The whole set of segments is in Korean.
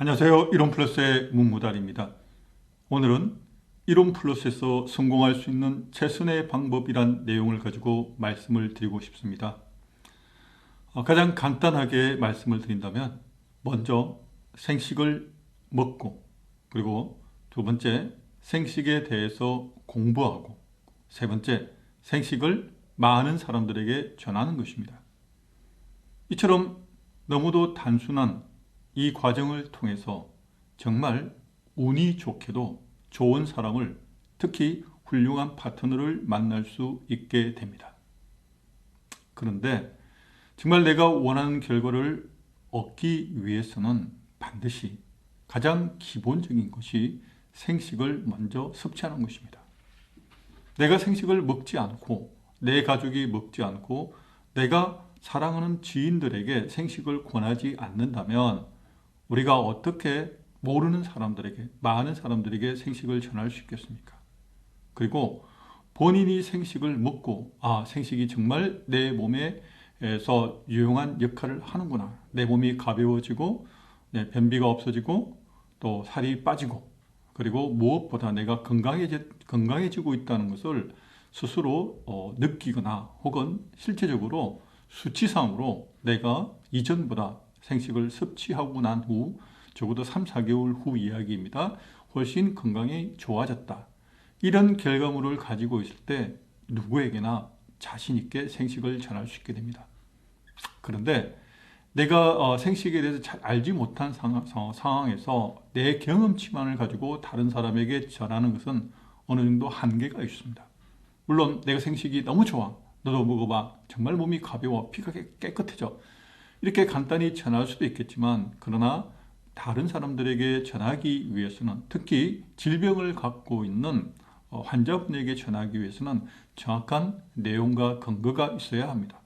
안녕하세요. 이론플러스의 문무달입니다. 오늘은 이론플러스에서 성공할 수 있는 최선의 방법이란 내용을 가지고 말씀을 드리고 싶습니다. 가장 간단하게 말씀을 드린다면 먼저 생식을 먹고, 그리고 두 번째 생식에 대해서 공부하고, 세 번째 생식을 많은 사람들에게 전하는 것입니다. 이처럼 너무도 단순한 이 과정을 통해서 정말 운이 좋게도 좋은 사람을, 특히 훌륭한 파트너를 만날 수 있게 됩니다. 그런데 정말 내가 원하는 결과를 얻기 위해서는 반드시 가장 기본적인 것이 생식을 먼저 섭취하는 것입니다. 내가 생식을 먹지 않고, 내 가족이 먹지 않고, 내가 사랑하는 지인들에게 생식을 권하지 않는다면 우리가 어떻게 모르는 사람들에게, 많은 사람들에게 생식을 전할 수 있겠습니까? 그리고 본인이 생식을 먹고, 생식이 정말 내 몸에서 유용한 역할을 하는구나. 내 몸이 가벼워지고, 내 변비가 없어지고, 또 살이 빠지고, 그리고 무엇보다 내가 건강해지고 있다는 것을 스스로 느끼거나 혹은 실제적으로 수치상으로 내가 이전보다 생식을 섭취하고 난 후, 적어도 3, 4개월 후 이야기입니다. 훨씬 건강이 좋아졌다. 이런 결과물을 가지고 있을 때 누구에게나 자신 있게 생식을 전할 수 있게 됩니다. 그런데 내가 생식에 대해서 잘 알지 못한 상황에서 내 경험치만을 가지고 다른 사람에게 전하는 것은 어느 정도 한계가 있습니다. 물론 내가 생식이 너무 좋아, 너도 먹어봐, 정말 몸이 가벼워, 피가 깨끗해져, 이렇게 간단히 전할 수도 있겠지만, 그러나 다른 사람들에게 전하기 위해서는, 특히 질병을 갖고 있는 환자분에게 전하기 위해서는 정확한 내용과 근거가 있어야 합니다.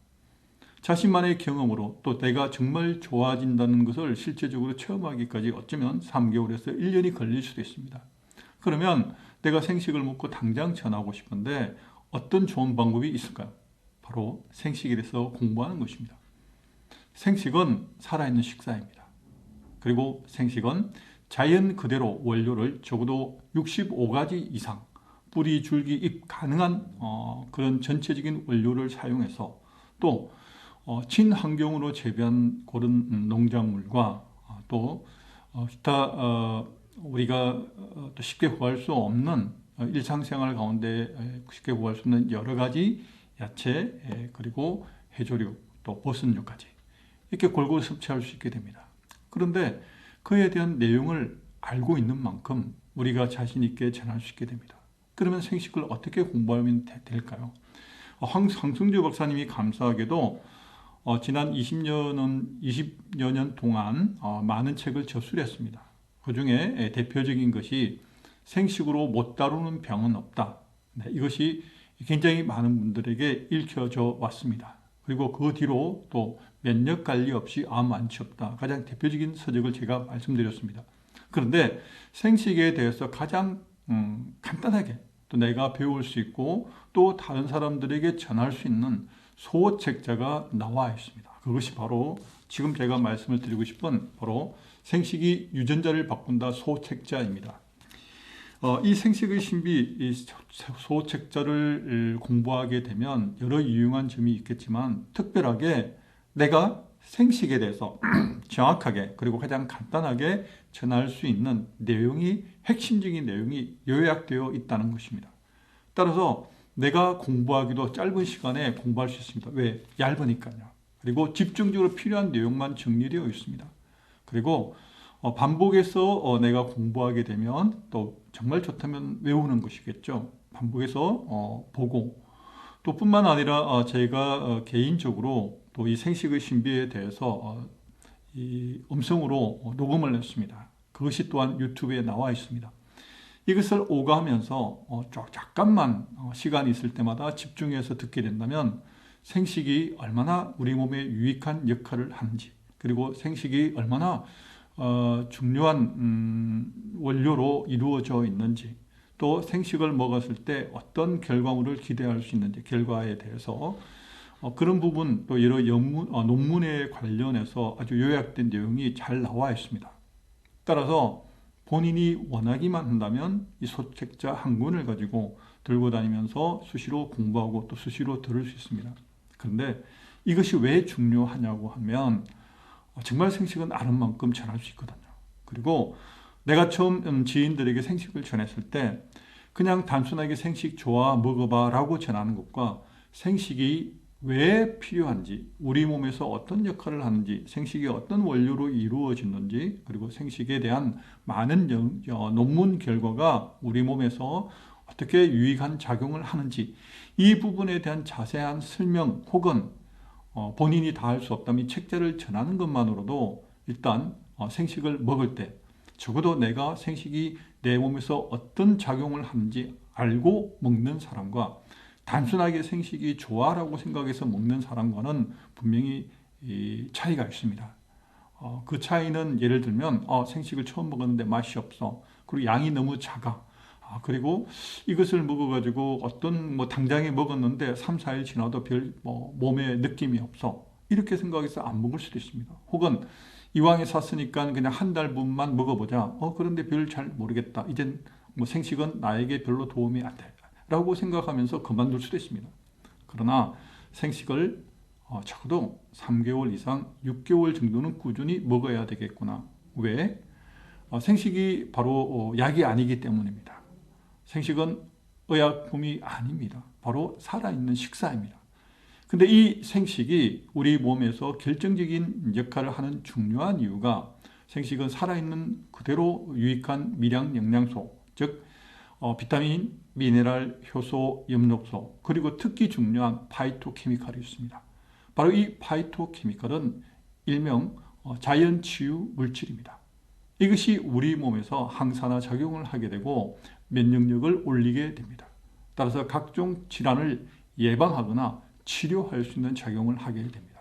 자신만의 경험으로 또 내가 정말 좋아진다는 것을 실제적으로 체험하기까지 어쩌면 3개월에서 1년이 걸릴 수도 있습니다. 그러면 내가 생식을 먹고 당장 전하고 싶은데 어떤 좋은 방법이 있을까요? 바로 생식에 대해서 공부하는 것입니다. 생식은 살아있는 식사입니다. 그리고 생식은 자연 그대로 원료를 적어도 65가지 이상, 뿌리, 줄기, 잎 가능한 그런 전체적인 원료를 사용해서, 또 친환경으로 재배한 그런 농작물과 또 기타 우리가 또 쉽게 구할 수 없는 일상생활 가운데 쉽게 구할 수 없는 여러 가지 야채, 그리고 해조류, 또 버섯류까지 이렇게 골고루 섭취할 수 있게 됩니다. 그런데 그에 대한 내용을 알고 있는 만큼 우리가 자신 있게 전할 수 있게 됩니다. 그러면 생식을 어떻게 공부하면 될까요? 황승주 박사님이 감사하게도 지난 20여 년 동안 많은 책을 저술했습니다. 그 중에 대표적인 것이 생식으로 못 다루는 병은 없다. 이것이 굉장히 많은 분들에게 읽혀져 왔습니다. 그리고 그 뒤로 또 면역 관리 없이 아무 안치 없다. 가장 대표적인 서적을 제가 말씀드렸습니다. 그런데 생식에 대해서 가장 간단하게 또 내가 배울 수 있고 또 다른 사람들에게 전할 수 있는 소책자가 나와 있습니다. 그것이 바로 지금 제가 말씀을 드리고 싶은 바로 생식이 유전자를 바꾼다 소책자입니다. 이 생식의 신비, 이 소책자를 공부하게 되면 여러 유용한 점이 있겠지만, 특별하게 내가 생식에 대해서 정확하게 그리고 가장 간단하게 전할 수 있는 내용이, 핵심적인 내용이 요약되어 있다는 것입니다. 따라서 내가 공부하기도 짧은 시간에 공부할 수 있습니다. 왜? 얇으니까요. 그리고 집중적으로 필요한 내용만 정리되어 있습니다. 그리고 반복해서 내가 공부하게 되면 또 정말 좋다면 외우는 것이겠죠. 반복해서 보고, 또 뿐만 아니라 제가 개인적으로 또 이 생식의 신비에 대해서 이 음성으로 녹음을 했습니다. 그것이 또한 유튜브에 나와 있습니다. 이것을 오가면서 잠깐만 시간이 있을 때마다 집중해서 듣게 된다면 생식이 얼마나 우리 몸에 유익한 역할을 하는지, 그리고 생식이 얼마나 중요한 원료로 이루어져 있는지, 또 생식을 먹었을 때 어떤 결과물을 기대할 수 있는지, 결과에 대해서 그런 부분, 또 여러 논문에 관련해서 아주 요약된 내용이 잘 나와 있습니다. 따라서 본인이 원하기만 한다면 이 소책자 한 권을 가지고 들고 다니면서 수시로 공부하고 또 수시로 들을 수 있습니다. 그런데 이것이 왜 중요하냐고 하면 정말 생식은 아는 만큼 전할 수 있거든요. 그리고 내가 처음 지인들에게 생식을 전했을 때 그냥 단순하게 생식 좋아 먹어봐 라고 전하는 것과 생식이 왜 필요한지, 우리 몸에서 어떤 역할을 하는지, 생식이 어떤 원료로 이루어지는지, 그리고 생식에 대한 많은 논문 결과가 우리 몸에서 어떻게 유익한 작용을 하는지, 이 부분에 대한 자세한 설명 혹은 본인이 다 할 수 없다면 책자를 전하는 것만으로도 일단 생식을 먹을 때 적어도 내가 생식이 내 몸에서 어떤 작용을 하는지 알고 먹는 사람과 단순하게 생식이 좋아라고 생각해서 먹는 사람과는 분명히 차이가 있습니다. 그 차이는 예를 들면 생식을 처음 먹었는데 맛이 없어. 그리고 양이 너무 작아. 그리고 이것을 먹어가지고 어떤 당장에 먹었는데 3, 4일 지나도 별 몸에 느낌이 없어. 이렇게 생각해서 안 먹을 수도 있습니다. 혹은 이왕에 샀으니까 그냥 한 달분만 먹어보자. 그런데 별 잘 모르겠다. 이젠 생식은 나에게 별로 도움이 안 돼. 라고 생각하면서 그만둘 수도 있습니다. 그러나 생식을 적어도 3개월 이상 6개월 정도는 꾸준히 먹어야 되겠구나. 왜? 생식이 바로 약이 아니기 때문입니다. 생식은 의약품이 아닙니다. 바로 살아있는 식사입니다. 근데 이 생식이 우리 몸에서 결정적인 역할을 하는 중요한 이유가 생식은 살아있는 그대로 유익한 미량 영양소, 즉 비타민, 미네랄, 효소, 엽록소, 그리고 특히 중요한 파이토케미칼이 있습니다. 바로 이 파이토케미칼은 일명 자연치유 물질입니다. 이것이 우리 몸에서 항산화 작용을 하게 되고 면역력을 올리게 됩니다. 따라서 각종 질환을 예방하거나 치료할 수 있는 작용을 하게 됩니다.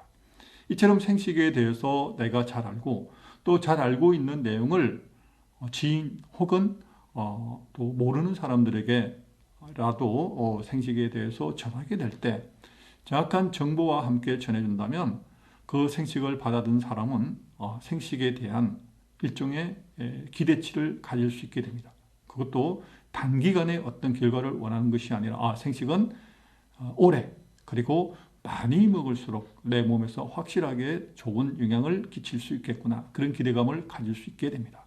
이처럼 생식에 대해서 내가 잘 알고 또 잘 알고 있는 내용을 지인 혹은 또 모르는 사람들에게라도 생식에 대해서 전하게 될 때 정확한 정보와 함께 전해준다면 그 생식을 받아든 사람은 생식에 대한 일종의 기대치를 가질 수 있게 됩니다. 그것도 단기간에 어떤 결과를 원하는 것이 아니라 생식은 오래 그리고 많이 먹을수록 내 몸에서 확실하게 좋은 영향을 끼칠 수 있겠구나. 그런 기대감을 가질 수 있게 됩니다.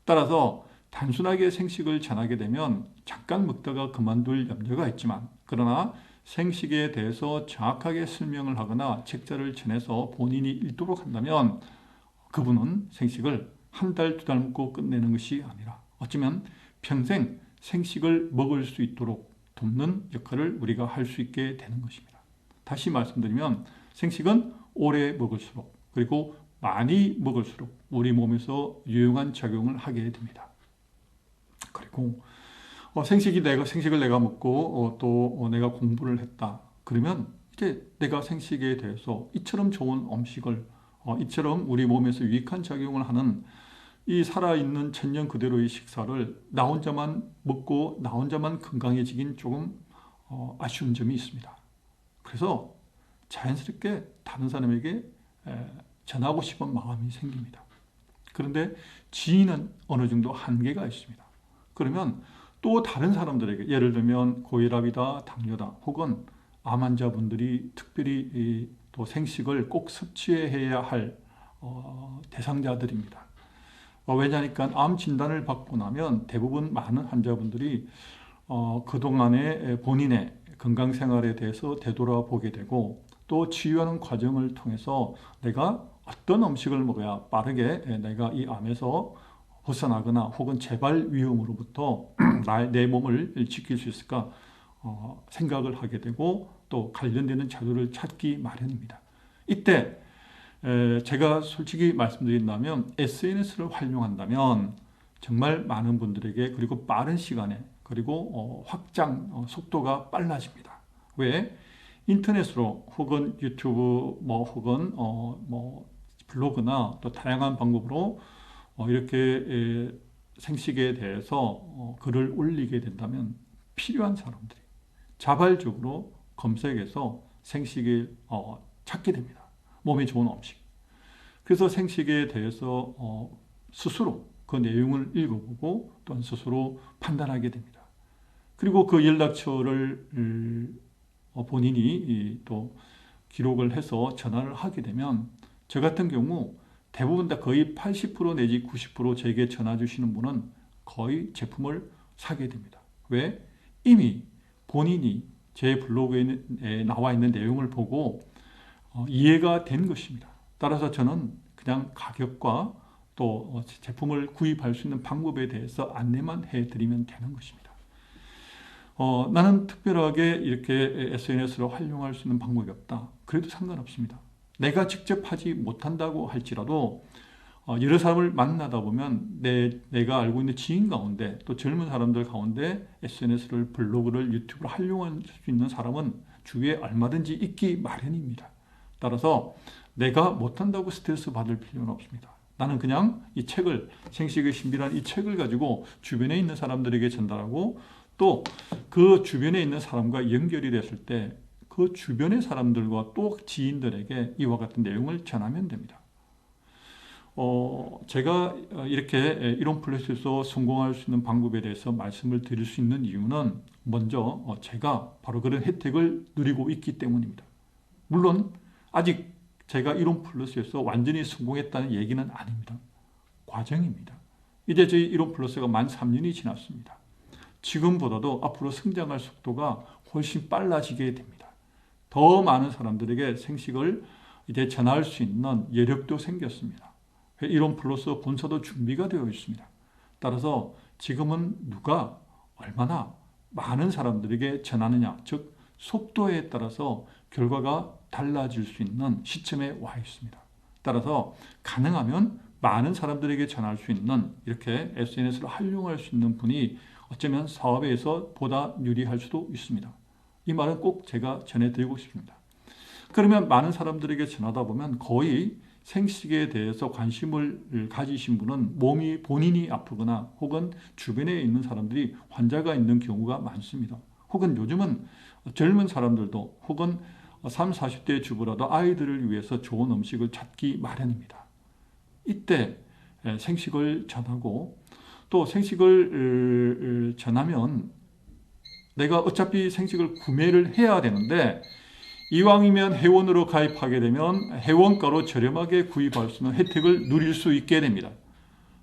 따라서 단순하게 생식을 전하게 되면 잠깐 먹다가 그만둘 염려가 있지만 그러나 생식에 대해서 정확하게 설명을 하거나 책자를 전해서 본인이 읽도록 한다면 그분은 생식을 한 달, 두 달 먹고 끝내는 것이 아니라 어쩌면 평생 생식을 먹을 수 있도록 돕는 역할을 우리가 할 수 있게 되는 것입니다. 다시 말씀드리면 생식은 오래 먹을수록 그리고 많이 먹을수록 우리 몸에서 유용한 작용을 하게 됩니다. 그리고 생식을 내가 먹고 또 내가 공부를 했다. 그러면 이제 내가 생식에 대해서 이처럼 좋은 음식을 이처럼 우리 몸에서 유익한 작용을 하는 이 살아있는 천년 그대로의 식사를 나 혼자만 먹고 나 혼자만 건강해지긴 조금 아쉬운 점이 있습니다. 그래서 자연스럽게 다른 사람에게 전하고 싶은 마음이 생깁니다. 그런데 지인은 어느 정도 한계가 있습니다. 그러면 또 다른 사람들에게 예를 들면 고혈압이다, 당뇨다 혹은 암 환자분들이 특별히 또 생식을 꼭 섭취해야 할 대상자들입니다. 왜냐하니까 암 진단을 받고 나면 대부분 많은 환자분들이 그동안의 본인의 건강 생활에 대해서 되돌아보게 되고 또 치유하는 과정을 통해서 내가 어떤 음식을 먹어야 빠르게 내가 이 암에서 벗어나거나 혹은 재발 위험으로부터 내 몸을 지킬 수 있을까 생각을 하게 되고 또 관련되는 자료를 찾기 마련입니다. 이때 제가 솔직히 말씀드린다면 SNS를 활용한다면 정말 많은 분들에게 그리고 빠른 시간에 그리고 확장 속도가 빨라집니다. 왜? 인터넷으로 혹은 유튜브 혹은 블로그나 또 다양한 방법으로 이렇게 생식에 대해서 글을 올리게 된다면 필요한 사람들이 자발적으로 검색해서 생식을 찾게 됩니다. 몸에 좋은 음식. 그래서 생식에 대해서 스스로 그 내용을 읽어보고 또한 스스로 판단하게 됩니다. 그리고 그 연락처를 본인이 또 기록을 해서 전화를 하게 되면 저 같은 경우 대부분 다 거의 80% 내지 90% 제게 전화 주시는 분은 거의 제품을 사게 됩니다. 왜? 이미 본인이 제 블로그에 나와 있는 내용을 보고 이해가 된 것입니다. 따라서 저는 그냥 가격과 또 제품을 구입할 수 있는 방법에 대해서 안내만 해드리면 되는 것입니다. 나는 특별하게 이렇게 SNS를 활용할 수 있는 방법이 없다. 그래도 상관없습니다. 내가 직접 하지 못한다고 할지라도 여러 사람을 만나다 보면 내가 알고 있는 지인 가운데 또 젊은 사람들 가운데 SNS를 블로그를 유튜브를 활용할 수 있는 사람은 주위에 얼마든지 있기 마련입니다. 따라서 내가 못한다고 스트레스 받을 필요는 없습니다. 나는 그냥 이 책을 생식의 신비라는 이 책을 가지고 주변에 있는 사람들에게 전달하고 또 그 주변에 있는 사람과 연결이 됐을 때 그 주변의 사람들과 또 지인들에게 이와 같은 내용을 전하면 됩니다. 제가 이렇게 이론 플러스에서 성공할 수 있는 방법에 대해서 말씀을 드릴 수 있는 이유는 먼저 제가 바로 그런 혜택을 누리고 있기 때문입니다. 물론 아직 제가 이론 플러스에서 완전히 성공했다는 얘기는 아닙니다. 과정입니다. 이제 저희 이론 플러스가 만 3년이 지났습니다. 지금보다도 앞으로 성장할 속도가 훨씬 빨라지게 됩니다. 더 많은 사람들에게 생식을 이제 전할 수 있는 여력도 생겼습니다. 이론 플러스 본사도 준비가 되어 있습니다. 따라서 지금은 누가 얼마나 많은 사람들에게 전하느냐, 즉 속도에 따라서 결과가 달라질 수 있는 시점에 와 있습니다. 따라서 가능하면 많은 사람들에게 전할 수 있는 이렇게 SNS를 활용할 수 있는 분이 어쩌면 사업에서 보다 유리할 수도 있습니다. 이 말은 꼭 제가 전해드리고 싶습니다. 그러면 많은 사람들에게 전하다 보면 거의 생식에 대해서 관심을 가지신 분은 몸이 본인이 아프거나 혹은 주변에 있는 사람들이 환자가 있는 경우가 많습니다. 혹은 요즘은 젊은 사람들도 혹은 30, 40대 주부라도 아이들을 위해서 좋은 음식을 찾기 마련입니다. 이때 생식을 전하고 또 생식을 전하면 내가 어차피 생식을 구매를 해야 되는데 이왕이면 회원으로 가입하게 되면 회원가로 저렴하게 구입할 수 있는 혜택을 누릴 수 있게 됩니다.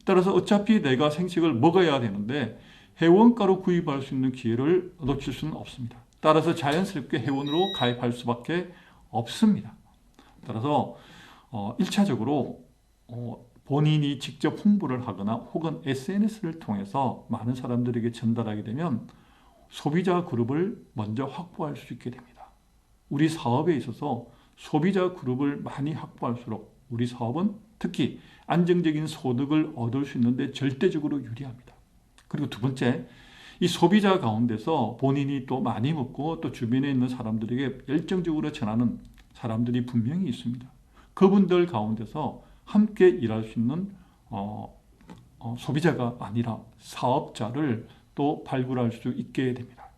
따라서 어차피 내가 생식을 먹어야 되는데 회원가로 구입할 수 있는 기회를 놓칠 수는 없습니다. 따라서 자연스럽게 회원으로 가입할 수밖에 없습니다. 따라서 1차적으로 본인이 직접 홍보를 하거나 혹은 SNS를 통해서 많은 사람들에게 전달하게 되면 소비자 그룹을 먼저 확보할 수 있게 됩니다. 우리 사업에 있어서 소비자 그룹을 많이 확보할수록 우리 사업은 특히 안정적인 소득을 얻을 수 있는데 절대적으로 유리합니다. 그리고 두 번째, 이 소비자 가운데서 본인이 또 많이 먹고 또 주변에 있는 사람들에게 열정적으로 전하는 사람들이 분명히 있습니다. 그분들 가운데서 함께 일할 수 있는 소비자가 아니라 사업자를 또 발굴할 수 있게 됩니다.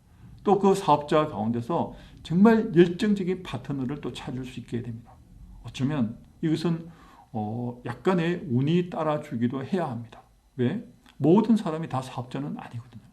또 그 사업자 가운데서 정말 열정적인 파트너를 또 찾을 수 있게 됩니다. 어쩌면 이것은 약간의 운이 따라주기도 해야 합니다. 왜? 모든 사람이 다 사업자는 아니거든요.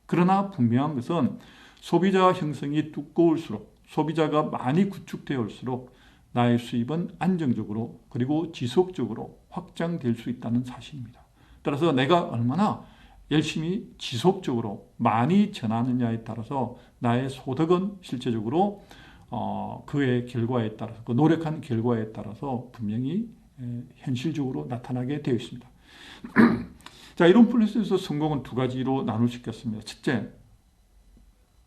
그러나 분명한 것은 소비자 형성이 두꺼울수록 소비자가 많이 구축되어 올수록 나의 수입은 안정적으로 그리고 지속적으로 확장될 수 있다는 사실입니다. 따라서 내가 얼마나 열심히 지속적으로 많이 전하느냐에 따라서 나의 소득은 실제적으로 그의 결과에 따라서 그 노력한 결과에 따라서 분명히 현실적으로 나타나게 되어 있습니다. 자, 이론 플러스에서 성공은 두 가지로 나눌 수 있겠습니다. 첫째,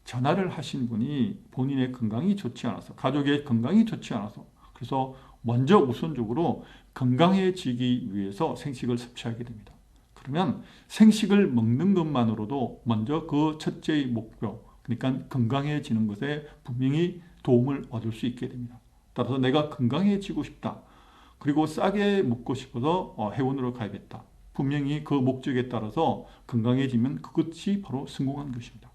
전화를 하신 분이 본인의 건강이 좋지 않아서 가족의 건강이 좋지 않아서 그래서 먼저 우선적으로 건강해지기 위해서 생식을 섭취하게 됩니다. 그러면 생식을 먹는 것만으로도 먼저 그 첫째의 목표, 그러니까 건강해지는 것에 분명히 도움을 얻을 수 있게 됩니다. 따라서 내가 건강해지고 싶다. 그리고 싸게 먹고 싶어서 회원으로 가입했다. 분명히 그 목적에 따라서 건강해지면 그것이 바로 성공한 것입니다.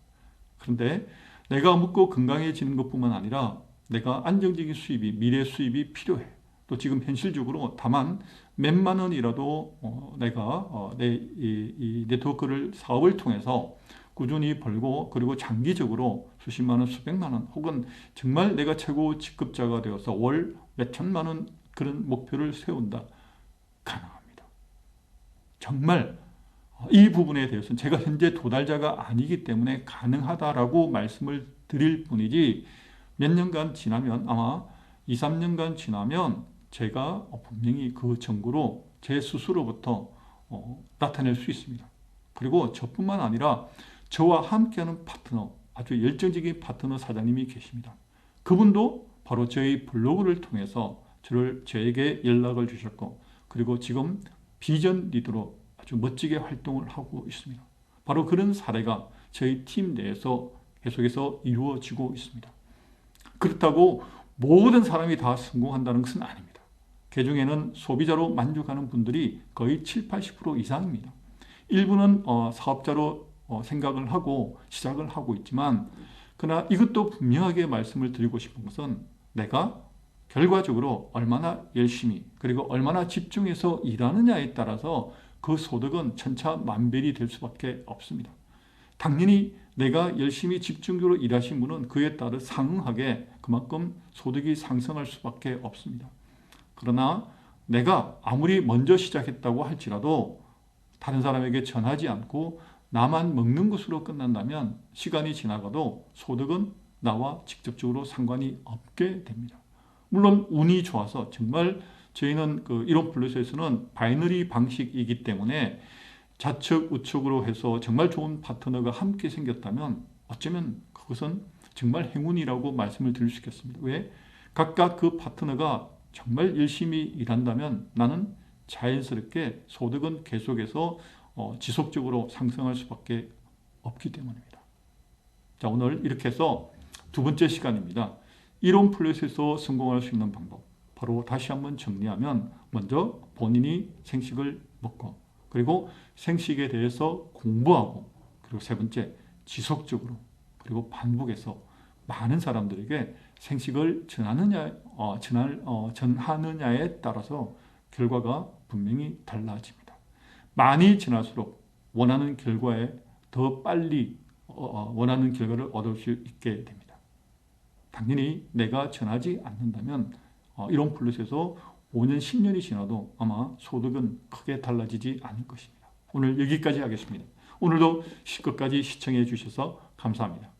그런데 내가 먹고 건강해지는 것뿐만 아니라 내가 안정적인 수입이, 미래 수입이 필요해. 또 지금 현실적으로 다만 몇만 원이라도 내가 내 이 네트워크를 사업을 통해서 꾸준히 벌고 그리고 장기적으로 수십만 원, 수백만 원 혹은 정말 내가 최고 직급자가 되어서 월 몇천만 원 그런 목표를 세운다. 가능합니다. 정말 이 부분에 대해서는 제가 현재 도달자가 아니기 때문에 가능하다라고 말씀을 드릴 뿐이지 몇 년간 지나면 아마 2, 3년간 지나면 제가 분명히 그 정보로 제 스스로부터 나타낼 수 있습니다. 그리고 저뿐만 아니라 저와 함께하는 파트너, 아주 열정적인 파트너 사장님이 계십니다. 그분도 바로 저희 블로그를 통해서 저에게 연락을 주셨고 그리고 지금 비전 리더로 아주 멋지게 활동을 하고 있습니다. 바로 그런 사례가 저희 팀 내에서 계속해서 이루어지고 있습니다. 그렇다고 모든 사람이 다 성공한다는 것은 아닙니다. 그 중에는 소비자로 만족하는 분들이 거의 7, 80% 이상입니다. 일부는 사업자로 생각을 하고 시작을 하고 있지만 그러나 이것도 분명하게 말씀을 드리고 싶은 것은 내가 결과적으로 얼마나 열심히 그리고 얼마나 집중해서 일하느냐에 따라서 그 소득은 천차만별이 될 수밖에 없습니다. 당연히 내가 열심히 집중적으로 일하신 분은 그에 따라 상응하게 그만큼 소득이 상승할 수밖에 없습니다. 그러나 내가 아무리 먼저 시작했다고 할지라도 다른 사람에게 전하지 않고 나만 먹는 것으로 끝난다면 시간이 지나가도 소득은 나와 직접적으로 상관이 없게 됩니다. 물론 운이 좋아서 정말 저희는 그 이론플러스에서는 바이너리 방식이기 때문에 좌측 우측으로 해서 정말 좋은 파트너가 함께 생겼다면 어쩌면 그것은 정말 행운이라고 말씀을 드릴 수 있겠습니다. 왜? 각각 그 파트너가 정말 열심히 일한다면 나는 자연스럽게 소득은 계속해서 지속적으로 상승할 수밖에 없기 때문입니다. 자, 오늘 이렇게 해서 두 번째 시간입니다. 이론 플러스에서 성공할 수 있는 방법. 바로 다시 한번 정리하면 먼저 본인이 생식을 먹고 그리고 생식에 대해서 공부하고 그리고 세 번째 지속적으로 그리고 반복해서 많은 사람들에게 생식을 전하느냐에 따라서 결과가 분명히 달라집니다. 많이 전할수록 원하는 결과에 더 빨리 원하는 결과를 얻을 수 있게 됩니다. 당연히 내가 전하지 않는다면 이론 플러스에서 5년, 10년이 지나도 아마 소득은 크게 달라지지 않을 것입니다. 오늘 여기까지 하겠습니다. 오늘도 끝까지 시청해 주셔서 감사합니다.